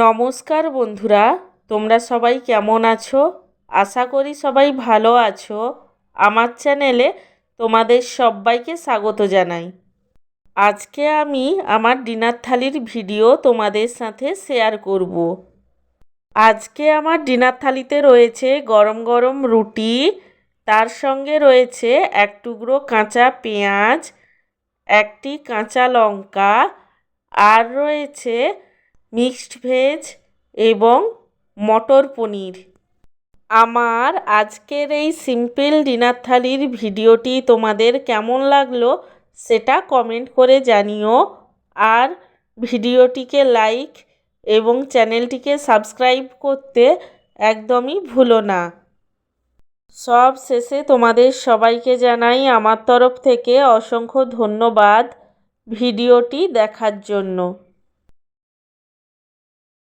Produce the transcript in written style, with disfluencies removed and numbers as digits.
নমস্কার বন্ধুরা, তোমরা সবাই কেমন আছো? আশা করি সবাই ভালো আছো। আমার চ্যানেলে তোমাদের সবাইকে স্বাগত জানাই। আজকে আমি আমার ডিনার থালির ভিডিও তোমাদের সাথে শেয়ার করব। আজকে আমার ডিনার থালিতে রয়েছে গরম গরম রুটি, তার সঙ্গে রয়েছে এক টুকরো কাঁচা পেঁয়াজ, একটি কাঁচা লঙ্কা, আর রয়েছে মিক্সড ভেজ এবং মটর পনির। আমার আজকের এই সিম্পল ডিনার থালির ভিডিওটি তোমাদের কেমন লাগলো সেটা কমেন্ট করে জানিও। আর ভিডিওটিকে লাইক এবং চ্যানেলটিকে সাবস্ক্রাইব করতে একদমই ভুলো না। সব শেষে তোমাদের সবাইকে জানাই আমার তরফ থেকে অসংখ্য ধন্যবাদ ভিডিওটি দেখার জন্য।